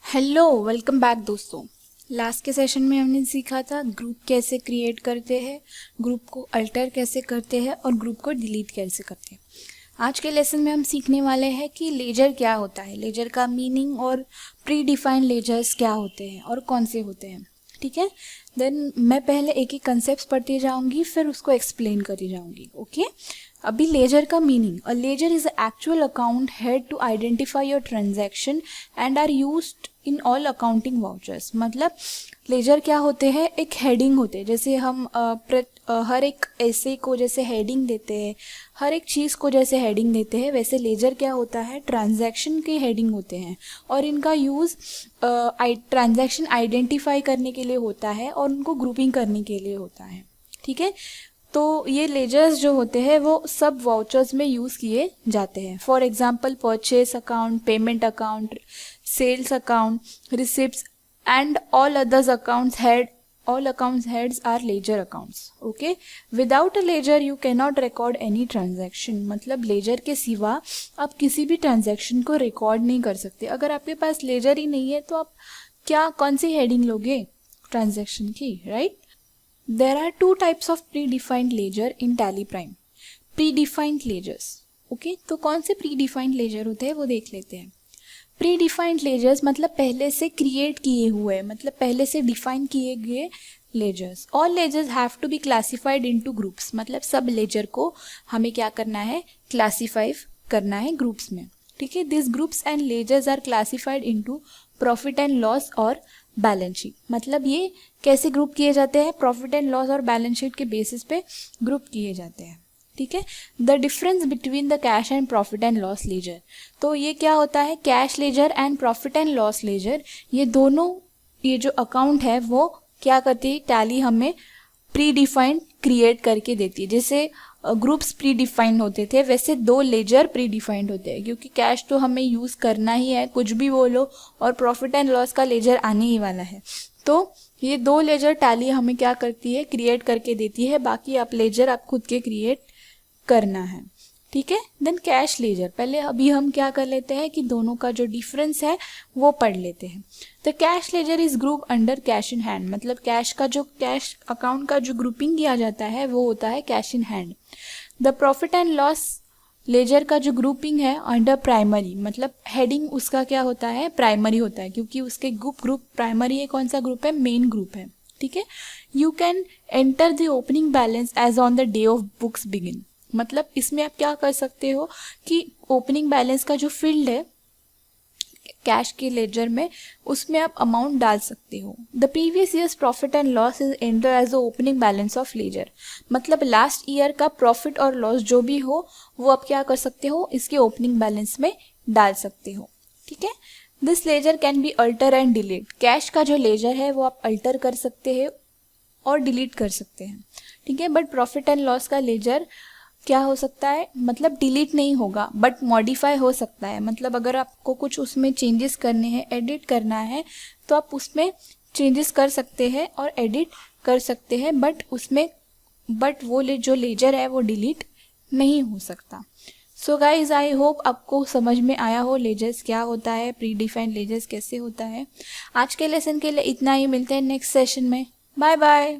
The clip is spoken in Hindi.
हेलो, वेलकम बैक दोस्तों। लास्ट के सेशन में हमने सीखा था ग्रुप कैसे क्रिएट करते हैं, ग्रुप को अल्टर कैसे करते हैं और ग्रुप को डिलीट कैसे करते हैं। आज के लेसन में हम सीखने वाले हैं कि लेजर क्या होता है, लेजर का मीनिंग और प्री डिफाइंड लेजर्स क्या होते हैं और कौन से होते हैं। ठीक है, देन मैं पहले एक एक कंसेप्ट पढ़ती जाऊंगी, फिर उसको एक्सप्लेन करती जाऊंगी। ओके, अभी लेजर का meaning. A ledger is actual account head to identify your transaction and are used in all accounting vouchers. मतलब लेजर क्या होते हैं, एक हेडिंग होते हैं। जैसे हम हर एक ऐसे को जैसे हेडिंग देते हैं, हर एक चीज़ को जैसे हेडिंग देते हैं, वैसे लेजर क्या होता है, ट्रांजैक्शन के हेडिंग होते हैं और इनका यूज़ ट्रांजैक्शन आइडेंटिफाई करने के लिए होता है और उनको ग्रुपिंग करने के लिए होता है। ठीक है, तो ये लेजर्स जो होते हैं वो सब वाउचर्स में यूज़ किए जाते हैं। For example purchase account, payment account, sales account, receipts and all others accounts head, all accounts heads are ledger accounts. Okay, without a ledger you cannot record any transaction. मतलब लेजर के सिवा आप किसी भी ट्रांजैक्शन को रिकॉर्ड नहीं कर सकते। अगर आपके पास लेजर ही नहीं है तो आप कौन सी हेडिंग लोगे ट्रांजैक्शन की, right? There are two types of predefined ledger in Tally Prime. Predefined ledgers. Okay, तो कौन से predefined ledger होते हैं वो देख लेते हैं। प्री डिफाइंड लेजर्स मतलब पहले से क्रिएट किए हुए, मतलब पहले से डिफाइन किए गए ledgers. All ledgers have to be classified into groups. मतलब सब लेजर को हमें क्या करना है, क्लासीफाई करना है ग्रुप्स में। ठीक है, this groups and ledgers are classified into profit and loss और बैलेंस शीट। मतलब ये कैसे ग्रुप किए जाते हैं, प्रॉफिट एंड लॉस और बैलेंस शीट के बेसिस पे ग्रुप किए जाते हैं। ठीक है, the difference between the cash and profit and loss ledger. तो ये क्या होता है, cash ledger and profit and loss ledger, ये दोनों, ये जो अकाउंट है वो क्या करती है, टैली हमें प्री डिफाइंड क्रिएट करके देती है। जैसे ग्रुप्स प्री डिफाइंड होते थे, वैसे दो लेजर प्री डिफाइंड होते हैं, क्योंकि कैश तो हमें यूज़ करना ही है, कुछ भी बोलो, और प्रॉफिट एंड लॉस का लेजर आने ही वाला है। तो ये दो लेजर टैली हमें क्या करती है, क्रिएट करके देती है। बाकी आप लेजर आप खुद के क्रिएट करना है। ठीक है, देन कैश लेजर। पहले अभी हम क्या कर लेते हैं कि दोनों का जो डिफरेंस है वो पढ़ लेते हैं। The cash ledger is group under cash in hand. मतलब कैश अकाउंट का जो ग्रुपिंग किया जाता है वो होता है cash in hand. The profit and loss ledger का जो ग्रुपिंग है अंडर प्राइमरी, मतलब हेडिंग उसका क्या होता है, प्राइमरी होता है, क्योंकि उसके ग्रुप प्राइमरी है। कौन सा ग्रुप है, मेन ग्रुप है। ठीक है, you can enter the opening balance as on the day of books begin. मतलब इसमें आप क्या कर सकते हो कि ओपनिंग बैलेंस का जो फील्ड है कैश के लेजर में, उसमें आप अमाउंट डाल सकते हो। The previous year's profit and loss is enter as the opening balance of ledger. मतलब लास्ट ईयर का प्रॉफिट और लॉस जो भी हो वो आप क्या कर सकते हो, इसके ओपनिंग बैलेंस में डाल सकते हो। ठीक है, this ledger can be alter and delete. Cash का जो लेजर है वो आप अल्टर कर सकते हैं और डिलीट कर सकते हैं। ठीक है, बट प्रॉफिट एंड लॉस का लेजर क्या हो सकता है, मतलब डिलीट नहीं होगा बट मॉडिफाई हो सकता है। मतलब अगर आपको कुछ उसमें चेंजेस करने हैं, एडिट करना है, तो आप उसमें चेंजेस कर सकते हैं और एडिट कर सकते हैं, बट वो जो लेजर है वो डिलीट नहीं हो सकता। सो गाइज, आई होप आपको समझ में आया हो लेजर्स क्या होता है, प्री डिफाइंड लेजर्स कैसे होता है। आज के लेसन के लिए इतना ही, मिलते हैं नेक्स्ट सेशन में। Bye bye.